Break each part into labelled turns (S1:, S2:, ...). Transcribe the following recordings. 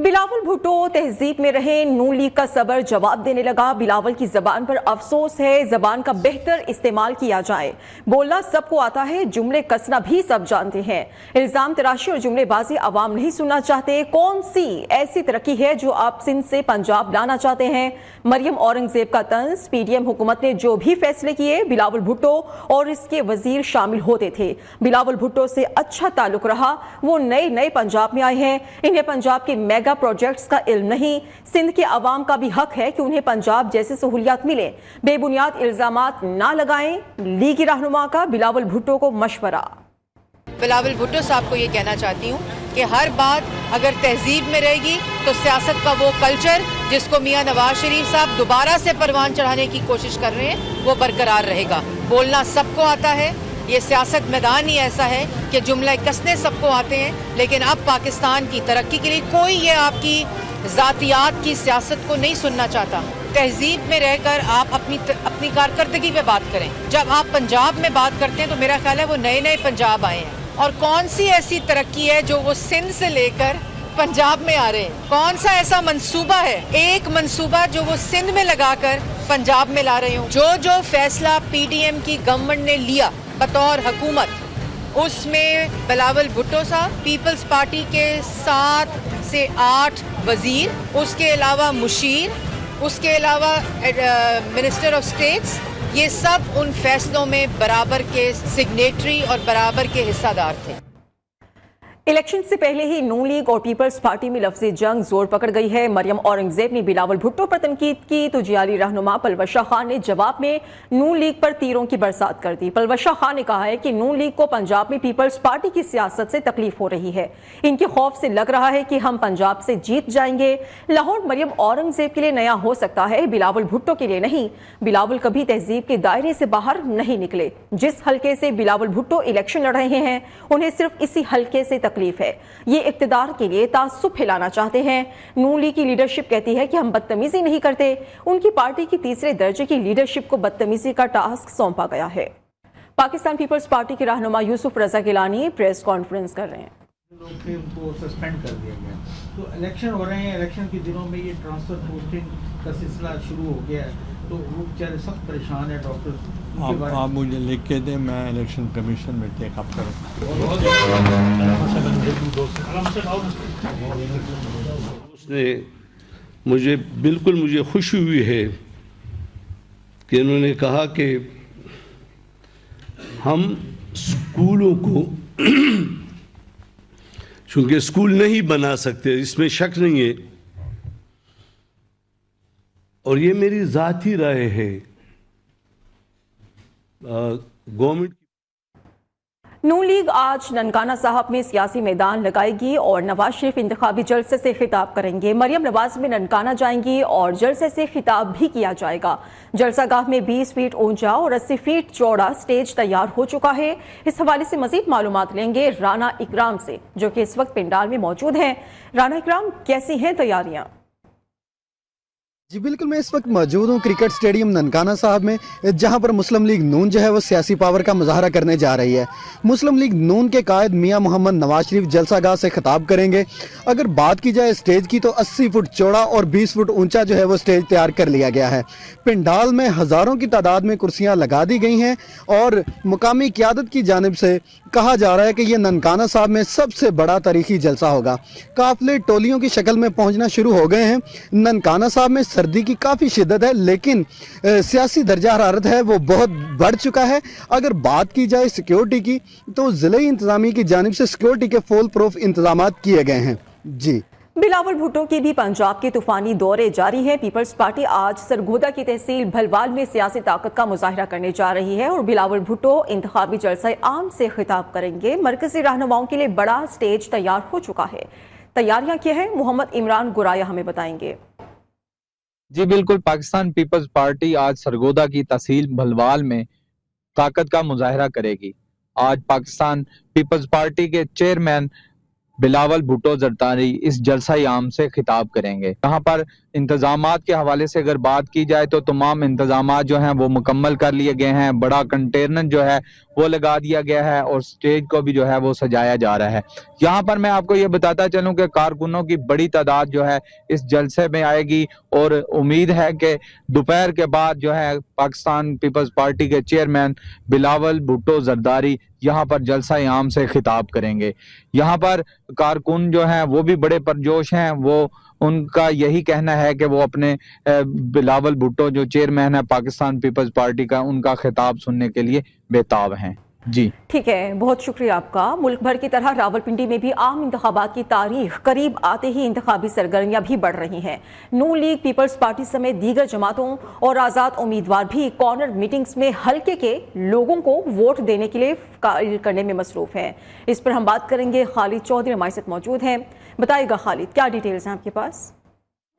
S1: बिलावल भुट्टो तहजीब में रहे, नून लीग का सबर जवाब देने लगा। बिलावल की जबान पर अफसोस है, जबान का बेहतर इस्तेमाल किया जाए। बोलना सबको आता है, जुमले कसना भी सब जानते हैं। इल्जाम तराशी और जुमलेबाजी अवाम नहीं सुनना चाहते। कौन सी ऐसी तरक्की है जो आप सिंध से पंजाब लाना चाहते हैं? मरियम औरंगजेब का तंज, पीडीएम हुकूमत ने जो भी फैसले किए बिलावल भुट्टो और इसके वजीर शामिल होते थे। बिलावल भुट्टो से अच्छा ताल्लुक रहा। वो नए पंजाब में आए हैं, इन्हें पंजाब के मेगा प्रोजेक्ट्स का इल्म नहीं। सिंध के अवाम का भी हक है कि उन्हें पंजाब जैसी सहूलियात मिले। बेबुनियाद इल्जामात ना लगाएं। लीगी रहनुमा का बिलावल भुट्टो को मशवरा।
S2: बिलावल भुट्टो साहब को ये कहना चाहती हूँ कि हर बात अगर तहजीब में रहेगी तो सियासत का वो कल्चर जिसको मियां नवाज शरीफ साहब दोबारा से परवान चढ़ाने की कोशिश कर रहे हैं वो बरकरार रहेगा। बोलना सबको आता है, ये सियासत मैदान ही ऐसा है कि जुमला कसने सबको आते हैं, लेकिन अब पाकिस्तान की तरक्की के लिए कोई ये आपकी जातियात की सियासत को नहीं सुनना चाहता। तहजीब में रहकर आप अपनी कारकर्दगी पे बात करें। जब आप पंजाब में बात करते हैं तो मेरा ख्याल है वो नए पंजाब आए हैं। और कौन सी ऐसी तरक्की है जो वो सिंध से लेकर पंजाब में आ रहे हैं? कौन सा ऐसा मंसूबा है, एक मंसूबा जो वो सिंध में लगाकर पंजाब में ला रहे हो? जो फैसला पीडीएम की गवर्नमेंट ने लिया बतौर हुकूमत, उसमें बिलावल भुट्टो साहब, पीपल्स पार्टी के 7 से 8 वजीर, उसके अलावा मुशीर, उसके अलावा मिनिस्टर ऑफ स्टेट्स, ये सब उन फैसलों में बराबर के सिग्नेटरी और बराबर के हिस्सादार थे।
S1: इलेक्शन से पहले ही नून लीग और पीपल्स पार्टी में लफ्ज़ी जंग जोर पकड़ गई है। मरियम औरंगजेब ने बिलावल भुट्टो पर तनकीद की तो जियाली रहनुमा पलवशा खान ने जवाब में नून लीग पर तीरों की बरसात कर दी। पलवशा खान ने कहा है कि नून लीग को पंजाब में पीपल्स पार्टी की सियासत से तकलीफ हो रही है। इनके खौफ से लग रहा है कि हम पंजाब से जीत जाएंगे। लाहौर मरियम औरंगजेब के लिए नया हो सकता है, बिलावल भुट्टो के लिए नहीं। बिलावल कभी तहजीब के दायरे से बाहर नहीं निकले। जिस हल्के से बिलावल भुट्टो इलेक्शन लड़ रहे हैं उन्हें सिर्फ इसी हल्के से तकलीफ है। ये इक्तिदार के लिए तासुब फैलाना चाहते हैं। नून लीग की लीडरशिप कहती है कि हम बदतमीजी नहीं करते। उनकी पार्टी की तीसरे दर्जे की लीडरशिप को बदतमीजी का टास्क सौंपा गया है। पाकिस्तान पीपल्स पार्टी के रहनुमा यूसुफ रजा गिलानी प्रेस कॉन्फ्रेंस कर रहे हैं।
S3: लोग थे उनको सस्पेंड कर दिया गया, तो इलेक्शन हो रहे हैं, इलेक्शन के दिनों में ये ट्रांसफर पोस्टिंग का सिलसिला शुरू हो गया है, तो वो बेचारे सख्त परेशान है। डॉक्टर
S4: आप मुझे लिख के दें, मैं इलेक्शन कमीशन में टेकअप करूँ।
S5: उसने मुझे खुशी हुई है कि उन्होंने कहा कि हम स्कूलों को चूंकि स्कूल नहीं बना सकते, इसमें शक नहीं है, और ये मेरी ज़ाती राय है। गवर्नमेंट
S1: नून लीग आज ननकाना साहब में सियासी मैदान लगाएगी और नवाज शरीफ इंतखाबी जलसे से खिताब करेंगे। मरियम नवाज में ननकाना जाएंगी और जलसे से खिताब भी किया जाएगा। जलसागाह में 20 फीट ऊंचा और 80 फीट चौड़ा स्टेज तैयार हो चुका है। इस हवाले से मजीद मालूमात लेंगे राना इकराम से, जो कि इस वक्त पंडाल में मौजूद हैं। राना इकराम, कैसी हैं तैयारियां?
S6: जी बिल्कुल, मैं इस वक्त मौजूद हूँ क्रिकेट स्टेडियम ननकाना साहब में, जहां पर मुस्लिम लीग नून जो है वो सियासी पावर का मुजाहरा करने जा रही है। मुस्लिम लीग नून के कायद मियां मोहम्मद नवाज शरीफ जलसागाह से खिताब करेंगे। अगर बात की जाए स्टेज की तो 80 फुट चौड़ा और 20 फुट ऊंचा जो है वो स्टेज तैयार कर लिया गया है। पंडाल में हज़ारों की तादाद में कुर्सियाँ लगा दी गई हैं और मुकामी क़यादत की जानिब से कहा जा रहा है कि यह ननकाना साहब में सबसे बड़ा तारीखी जलसा होगा। काफिले टोलियों की शक्ल में पहुँचना शुरू हो गए हैं। ननकाना साहब में सर्दी की काफ़ी शिद्दत है, लेकिन सियासी दर्जा हरारत है वो बहुत बढ़ चुका है। अगर बात की जाए सिक्योरिटी की तो ज़िले इंतज़ामिया की जानिब से सिक्योरिटी के फुल प्रूफ इंतजाम किए गए हैं। जी,
S1: बिलावल भुट्टो के भी पंजाब के तूफानी दौरे जारी हैं। पीपल्स पार्टी आज सरगोदा की तहसील भलवाल में सियासी ताकत का मुजाहरा करने जा रही है और बिलावल भुट्टो इंतखाबी जलसा आम से खिताब करेंगे। मरकजी रहनुमाओं के लिए बड़ा स्टेज तैयार हो चुका है। तैयारियां क्या हैं, मोहम्मद इमरान गुराया हमें बताएंगे।
S7: जी बिल्कुल, पाकिस्तान पीपल्स पार्टी आज सरगोदा की तहसील भलवाल में ताकत का मुजाहरा करेगी। आज पाकिस्तान पीपल्स पार्टी के चेयरमैन बिलावल भुट्टो जरदारी इस जलसा आम से खिताब करेंगे। यहाँ पर इंतजामात के हवाले से अगर बात की जाए तो तमाम इंतजामात जो हैं वो मुकम्मल कर लिए गए हैं। बड़ा कंटेनर जो है वो लगा दिया गया है और स्टेज को भी जो है वो सजाया जा रहा है। यहाँ पर मैं आपको ये बताता चलूं कि कारकुनों की बड़ी तादाद जो है इस जलसे में आएगी और उम्मीद है कि दोपहर के बाद जो है पाकिस्तान पीपल्स पार्टी के चेयरमैन बिलावल भुट्टो जरदारी यहाँ पर जलसा आम से खिताब करेंगे। यहाँ पर कारकुन जो हैं वो भी बड़े परजोश हैं। वो उनका यही कहना है कि वो अपने बिलावल भुट्टो जो चेयरमैन है पाकिस्तान पीपल्स पार्टी का, उनका खिताब सुनने के लिए बेताब हैं। जी
S1: ठीक है, बहुत शुक्रिया आपका। मुल्क भर की तरह रावलपिंडी में भी आम इंतखाबात की तारीख करीब आते ही इंतखाबी सरगर्मियां भी बढ़ रही हैं। नून लीग, पीपल्स पार्टी समेत दीगर जमातों और आज़ाद उम्मीदवार भी कॉर्नर मीटिंग्स में हल्के के लोगों को वोट देने के लिए करने में मसरूफ हैं। इस पर हम बात करेंगे। खालिद चौधरी हमारे साथ मौजूद हैं। बताइएगा खालिद, क्या डिटेल्स हैं आपके पास?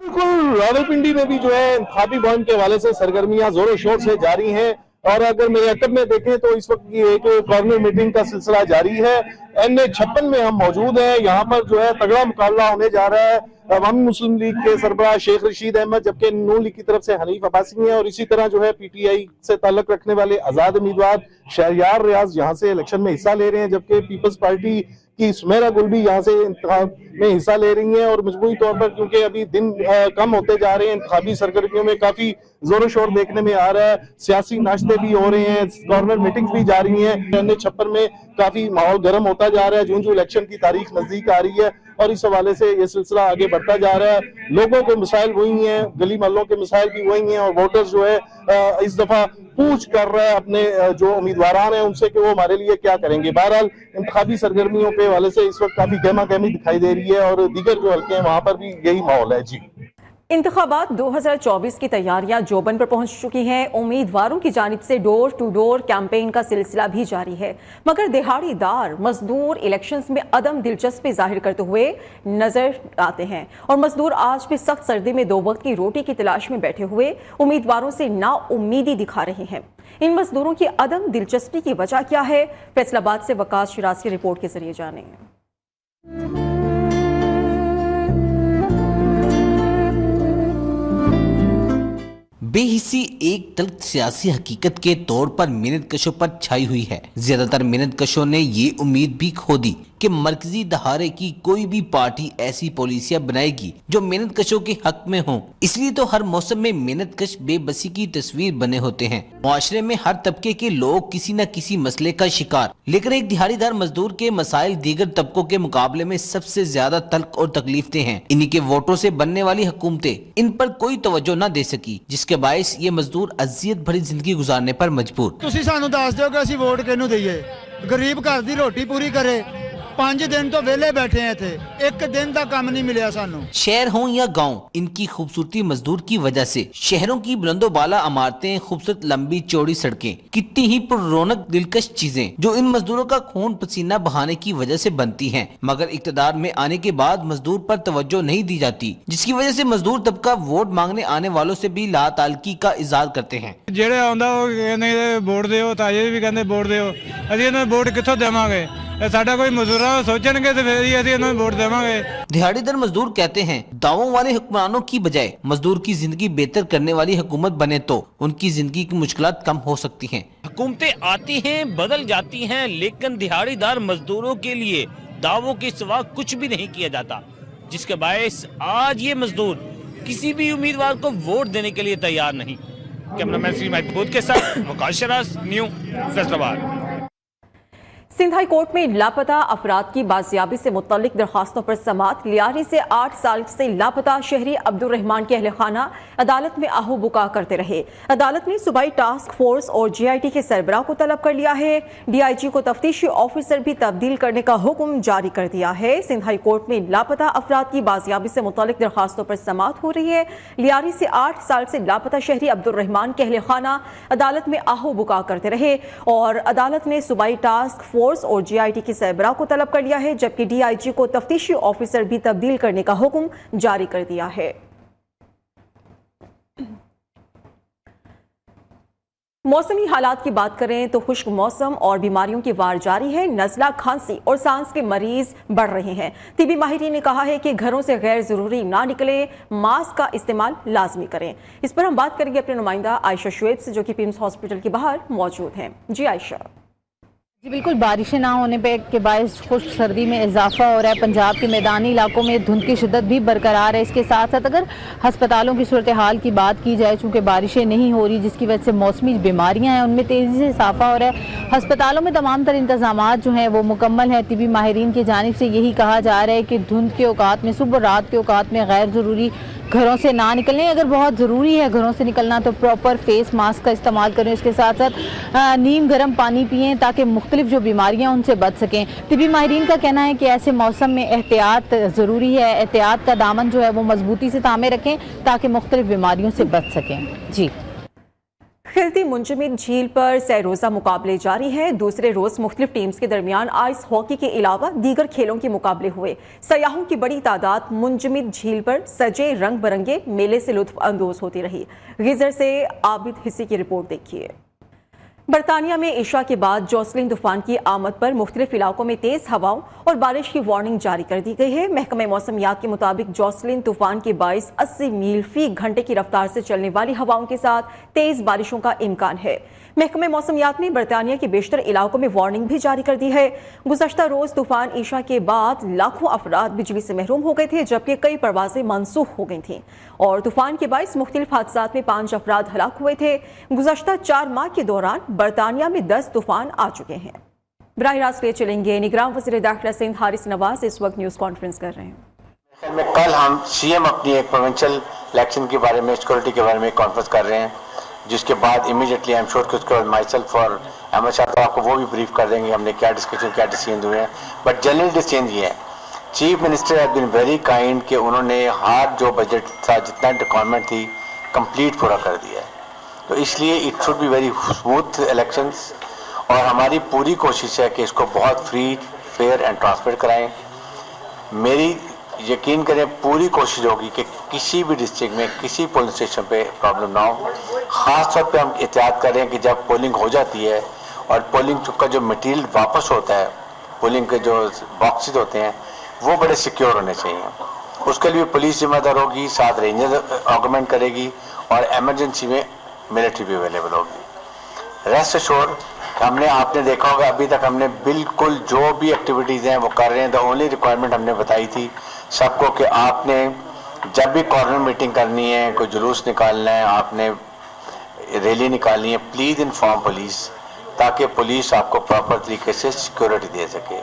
S8: बिल्कुल, रावलपिंडी में भी जो है इंतखाबी बॉन्ड के हवाले से सरगर्मियां जोरों शोर से जारी हैं और अगर मेरे अकब में देखें तो इस वक्त की एक कॉर्नर मीटिंग का सिलसिला जारी है। NA56 में हम मौजूद हैं। यहाँ पर जो है तगड़ा मुकाबला होने जा रहा है। अवामी मुस्लिम लीग के सरबराह शेख रशीद अहमद, जबकि नून लीग की तरफ से हनीफ अब्बासी हैं और इसी तरह जो है PTI से ताल्लुक रखने वाले आजाद उम्मीदवार शहरयार रियाज यहाँ से इलेक्शन में हिस्सा ले रहे हैं, जबकि पीपल्स पार्टी की सुमेरा गुल भी यहाँ से इंतखाब में हिस्सा ले रही हैं। और मजबूरी तौर पर क्योंकि अभी दिन कम होते जा रहे हैं, इंतखाबी सरगर्मियों में काफी जोरों शोर देखने में आ रहा है। सियासी नाश्ते भी हो रहे हैं, कॉर्नर मीटिंग्स भी जा रही हैं। NA56 में काफी माहौल गर्म होता जा रहा है जो इलेक्शन की तारीख नजदीक आ रही है और इस हवाले से ये सिलसिला आगे बढ़ता जा रहा है। लोगों के मसाइल वही हैं, गली मोहल्लों के मसाइल भी वही हैं और वोटर्स जो है इस दफा पूछ कर रहा है अपने जो उम्मीदवार हैं उनसे कि वो हमारे लिए क्या करेंगे। बहरहाल इंतखाबी सरगर्मियों के हवाले से इस वक्त काफी गहमा गहमी दिखाई दे रही है और दीगर जो हल्के हैं वहां पर भी यही माहौल है। जी,
S1: इंतखाबात 2024 की तैयारियां जोबन पर पहुंच चुकी हैं। उम्मीदवारों की जानिब से डोर टू डोर कैंपेन का सिलसिला भी जारी है, मगर दिहाड़ीदार मजदूर इलेक्शंस में अदम दिलचस्पी जाहिर करते हुए नजर आते हैं और मजदूर आज भी सख्त सर्दी में 2 वक्त की रोटी की तलाश में बैठे हुए उम्मीदवारों से नाउम्मीदी दिखा रहे हैं। इन मजदूरों की अदम दिलचस्पी की वजह क्या है, फैसलाबाद से वकास शिराज की रिपोर्ट के जरिए जानें।
S9: बेहिसी एक तल्ख सियासी हकीकत के तौर पर मेहनतकशों पर छाई हुई है। ज्यादातर मेहनतकशों ने ये उम्मीद भी खो दी कि मरकजी दहारे की कोई भी पार्टी ऐसी पॉलिसियां बनाएगी जो मेहनतकशों के हक में हो। इसलिए तो हर मौसम में मेहनतकश बेबसी की तस्वीर बने होते हैं। मुआशरे में हर तबके के लोग किसी न किसी मसले का शिकार, लेकिन एक दिहाड़ीदार मजदूर के मसाइल दीगर तबकों के मुकाबले में सबसे ज्यादा तल्ख और तकलीफदेह हैं। इन्हीं के वोटों से बनने वाली हुकूमतें इन पर कोई तवज्जो न दे सकी, जिसके बायस ये मजदूर अजियत भरी जिंदगी गुजारने पर मजबूर।
S10: तुसी सानू दस दिओ कि असीं वोट किहनूं दईए। गरीब घर दी रोटी पूरी करे, 5 दिन तो वेले बैठे हैं थे, एक दिन का काम नहीं मिला सानू।
S9: शहर हो या गांव, इनकी खूबसूरती मजदूर की वजह से शहरों की बुलंदोबाला इमारतें, खूबसूरत लंबी चौड़ी सड़कें, कितनी ही पुररौनक दिलकश चीजें जो इन मजदूरों का खून पसीना बहाने की वजह से बनती हैं, मगर इक्तदार में आने के बाद मजदूर पर तवज्जो नहीं दी जाती, जिसकी वजह से मजदूर तबका वोट मांगने आने वालों से भी लाताल्की का इजहार करते हैं।
S11: ਜਿਹੜੇ ਆਉਂਦਾ ਉਹ ਕਹਿੰਦੇ ਵੋਟ ਦਿਓ, ਤਾਜੇ ਵੀ ਕਹਿੰਦੇ ਵੋਟ ਦਿਓ, ਅਸੀਂ ਇਹਨਾਂ ਨੂੰ ਵੋਟ ਕਿੱਥੋਂ ਦੇਵਾਂਗੇ? साडा कोई मजदूरा सोचेंगे तो फिर ही ਅਸੀਂ ਇਹਨਾਂ ਨੂੰ ਵੋਟ ਦੇਵਾਂਗੇ।
S9: दिहाड़ीदार मजदूर कहते हैं दावों वाले हुक्मरानों की बजाय मजदूर की जिंदगी बेहतर करने वाली हुकूमत बने तो उनकी जिंदगी की मुश्किलात कम हो सकती हैं।
S12: हुकूमतें आती हैं बदल जाती हैं, लेकिन दिहाड़ीदार मजदूरों के लिए दावों के सिवा कुछ भी नहीं किया जाता, जिसके बायस आज ये मजदूर किसी भी उम्मीदवार को वोट देने के लिए तैयार नहीं। कैमरामैन श्री महबूद के साथ Waqas Shiraz, new Faisalabad.
S1: Sindh high court में लापता अफराद की बाजियाबी से मुतल्लिक दरखास्तों पर समाअत। लियारी से 8 साल से लापता शहरी अब्दुर्रहमान के अहले खाना अदालत में आहू बुका करते रहे। अदालत ने सूबाई टास्क फोर्स और GIT के सरबराह को तलब कर लिया है। DIG को तफ्तीशी ऑफिसर भी तब्दील करने का हुक्म जारी कर दिया है। सिंध हाई कोर्ट में लापता अफराद की बाजियाबी से मुतल्लिक दरखास्तों पर समाअत हो रही है। लियारी से 8 साल से लापता शहरी अब्दुर्रहमान के अहले खाना अदालत में आहू बुका करते रहे और अदालत ने सूबाई टास्क फोर्स और GIT के सरबराह को तलब कर लिया है, जबकि DIG को तफ्तीशी ऑफिसर भी तब्दील करने का हुक्म जारी कर दिया है। मौसमी हालात की बात करें तो खुश्क मौसम और बीमारियों की वार जारी है। नज़ला, खांसी और सांस के मरीज बढ़ रहे हैं। तिबी माहिरीन ने कहा है कि घरों से गैर जरूरी ना निकले, मास्क का इस्तेमाल लाजमी करें। इस पर हम बात करेंगे अपने नुमाइंदा आयशा शुएब से, जो कि पिम्स हॉस्पिटल के बाहर मौजूद हैं। जी आयशा।
S13: जी बिल्कुल, बारिशें ना होने पे के बायस खुश्क सर्दी में इजाफा हो रहा है। पंजाब के मैदानी इलाकों में धुंध की शिद्दत भी बरकरार है। इसके साथ साथ अगर हस्पतालों की सूरत हाल की बात की जाए, चूँकि बारिशें नहीं हो रही जिसकी वजह से मौसमी बीमारियां हैं उनमें तेज़ी से इजाफा हो रहा है। हस्पतालों में तमाम तर इंतजाम जो हैं वो मुकम्मल हैं। तिबी माहिरीन की जानिब से यही कहा जा रहा है कि धुंध के औकात में, सुबह रात के औकात में गैर ज़रूरी घरों से ना निकलें। अगर बहुत ज़रूरी है घरों से निकलना तो प्रॉपर फेस मास्क का इस्तेमाल करें। इसके साथ साथ नीम गर्म पानी पिएँ ताकि मुख्तलिफ जो बीमारियां उनसे बच सकें। तिबी माहिरीन का कहना है कि ऐसे मौसम में एहतियात ज़रूरी है। एहतियात का दामन जो है वो मजबूती से थामे रखें ताकि मुख्तलिफ बीमारियों से बच सकें। जी।
S1: खिलती मुंजमिद झील पर सह रोज़ा मुकाबले जारी हैं। दूसरे रोज मुख्तलिफ टीम्स के दरमियान आइस हॉकी के अलावा दीगर खेलों के मुकाबले हुए। सयाहों की बड़ी तादाद मुंजमिद झील पर सजे रंग बिरंगे मेले से लुत्फ अंदोज होती रही। गीजर से आबिद हिस्से की रिपोर्ट देखिए। बरतानिया में इशा के बाद जोसलिन तूफान की आमद पर मुख्तलिफ इलाकों में तेज हवाओं और बारिश की वार्निंग जारी कर दी गई है। महकमे मौसमियात के मुताबिक जोसलिन तूफान के बाइस 80 मील फी घंटे की रफ्तार से चलने वाली हवाओं के साथ तेज बारिशों का इम्कान है। महकमे मौसमियात ने बरतानिया के बेशतर इलाकों में वार्निंग भी जारी कर दी है। गुज़श्ता रोज तूफान ईशा के बाद लाखों अफराद बिजली से महरूम हो गए थे, जबकि कई परवाजें मनसूख हो गई थीं और तूफान के बाइस मुख्तलिफ हादसात में 5 अफराद हलाक हुए थे। गुज़श्ता 4 माह के दौरान बरतानिया में 10 तूफान आ चुके हैं। बराह रास्त ले चलेंगे निगरान वज़ीर दाखिला सिंध हारिस नवाज इस वक्त न्यूज़ कॉन्फ्रेंस कर रहे हैं।
S14: कल हम सीएम अपनी एक प्रोविंशियल इलेक्शन के बारे में, सिक्योरिटी के बारे में कॉन्फ्रेंस कर रहे हैं, जिसके बाद इमीडिएटली आई एम श्योर कि उसके बाद माई सेल्फ और अहमद शाह तो आपको वो भी ब्रीफ कर देंगे हमने क्या डिस्कशन, क्या डिसीजन हुए हैं। बट जनरल डिसीजन ये है, chief minister have been very kind कि उन्होंने हर जो बजट था, जितना रिक्वायरमेंट थी, कंप्लीट पूरा कर दिया है। तो इसलिए it should be very smooth elections और हमारी पूरी कोशिश है कि इसको बहुत फ्री, फेयर एंड ट्रांसपेरेंट कराएं। मेरी यकीन करें पूरी कोशिश होगी कि किसी भी डिस्ट्रिक्ट में किसी पोलिंग स्टेशन पे प्रॉब्लम ना हो। ख़ास तौर पे हम एहतियात करें कि जब पोलिंग हो जाती है और पोलिंग का जो मटेरियल वापस होता है, पोलिंग के जो बॉक्सेस होते हैं वो बड़े सिक्योर होने चाहिए। उसके लिए पुलिस जिम्मेदार होगी, साथ रेंजर ऑगमेंट करेगी और एमरजेंसी में मिलिट्री भी अवेलेबल होगी। रेस्ट एश्योर्ड हमने, आपने देखा होगा अभी तक हमने बिल्कुल जो भी एक्टिविटीज़ हैं वो कर रहे हैं। द ओनली रिक्वायरमेंट हमने बताई थी सबको कि आपने जब भी कॉर्नर मीटिंग करनी है, कोई जुलूस निकालना है, आपने रैली निकालनी है, प्लीज़ इन्फॉर्म पुलिस, ताकि पुलिस आपको प्रॉपर तरीके से सिक्योरिटी दे सके।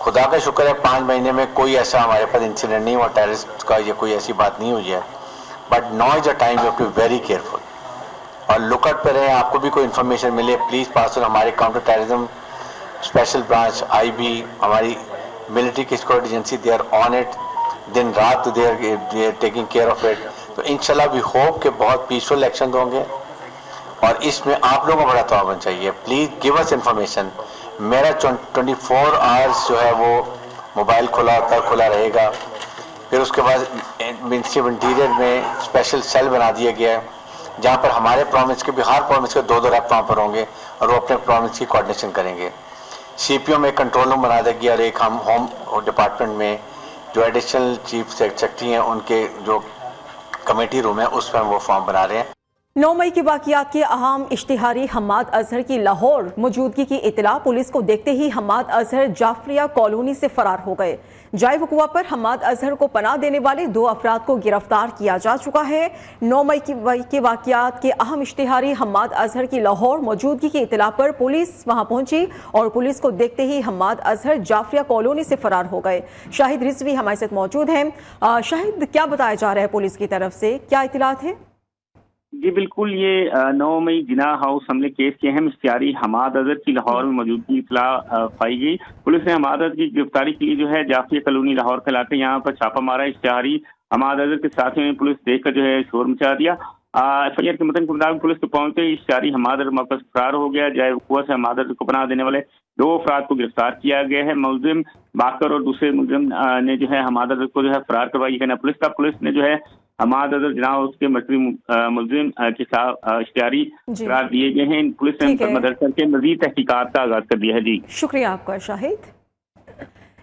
S14: खुदा का शुक्र है 5 महीने में कोई ऐसा हमारे पास इंसिडेंट नहीं हुआ टेररिस्ट का, या कोई ऐसी बात नहीं हुई है। But now is a time you have to be very careful और लुकआउट पर रहें। आपको भी कोई इन्फॉर्मेशन मिले प्लीज़ पास ऑन। हमारे counter terrorism special branch IB, हमारी मिलिट्री की security agency, they are on it, दिन रात they are taking care of it. तो इंशाल्लाह वी होप कि बहुत पीसफुल इलेक्शन होंगे और इसमें आप लोगों को बड़ा ताउन चाहिए। Please give us information. मेरा 24 आवर्स जो है वो मोबाइल खुला रहेगा। फिर उसके बाद मिनिस्ट्री ऑफ इंटीरियर में स्पेशल सेल बना दिया गया है जहाँ पर हमारे प्रोविंस के भी, हर प्रोविंस के 2 रेप वहाँ पर होंगे और वो अपने प्रोविंस की कोऑर्डिनेशन करेंगे। CPO में कंट्रोल रूम बना देगी और एक हम होम डिपार्टमेंट में जो एडिशनल चीफ सेक्रेटरी हैं उनके जो कमेटी रूम है उस पर हम वो फॉर्म बना रहे हैं।
S1: 9 मई के वाक़यात के अहम इश्तिहारी हम्माद अजहर की लाहौर मौजूदगी की इतला पुलिस को देखते ही हम्माद अजहर जाफरिया कॉलोनी से फरार हो गए। जाए वकुआ पर हम्माद अजहर को पनाह देने वाले 2 अफराद को गिरफ्तार किया जा चुका है। 9 मई के वाक़यात के अहम इश्तिहारी हम्माद अजहर की लाहौर मौजूदगी की इतला पर पुलिस वहां पहुंची और पुलिस को देखते ही हम्माद अजहर जाफरिया कॉलोनी से फरार हो गए। शाहिद रिजवी हमारे साथ मौजूद हैं। शाहिद, क्या बताया जा रहा है पुलिस की तरफ से, क्या इतलात है?
S15: जी बिल्कुल, ये 9 मई जिना हाउस हमले केस के अहम इश्तिहारी हम्माद अजहर की लाहौर में मौजूदगी इतला पाई गई। पुलिस ने हम्माद अजहर की गिरफ्तारी के लिए जो है जाफरिया कॉलोनी लाहौर के इलाके यहाँ पर छापा मारा। इश्तिहारी हम्माद अजहर के साथियों ने पुलिस देखकर जो है शोर मचा दिया। FIR के मतन के मुताबिक पुलिस को पहुंचते ही इश्तियारी हमादर मौके से फरार हो गया। जाए कुआ से हमादर को पनाह देने वाले 2 अफराद को गिरफ्तार किया गया है। मुलजिम बाकर और दूसरे मुलजिम ने जो है हमादर को जो है फरार करवाई कहना पुलिस का। पुलिस ने जो है हमादर जनाब उसके मर्कजी मुलजिम के साथ इश्तियारी करार दिए गए हैं। पुलिस ने इन पर मदद करके मजीद तहकीकात का आगाज कर दिया है। जी
S1: शुक्रिया आपका शाहिद।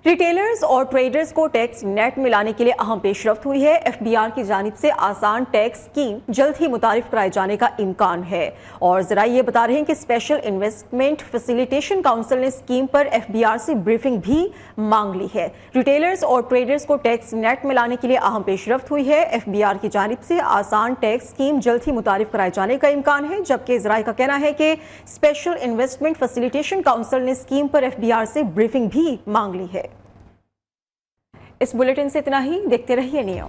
S1: रिटेलर्स और ट्रेडर्स को टैक्स नेट में लाने के लिए अहम पेशरफ्त हुई है। FBR की जानिब से आसान टैक्स स्कीम जल्द ही मुतारिफ कराए जाने का इम्कान है और जरा ये बता रहे हैं कि स्पेशल इन्वेस्टमेंट फैसिलिटेशन काउंसिल ने स्कीम पर FBR से ब्रीफिंग भी मांग ली है। रिटेलर्स और ट्रेडर्स को टैक्स नेट में लाने के लिए अहम पेशरफ्त हुई है। FBR की जानिब से आसान टैक्स स्कीम जल्द ही मुतारिफ कराए जाने का इम्कान है, जबकि ज़राए का कहना है कि स्पेशल इन्वेस्टमेंट फैसिलिटेशन काउंसिल ने स्कीम पर FBR से ब्रीफिंग भी मांग ली है। इस बुलेटिन से इतना ही। देखते रहिए नियो।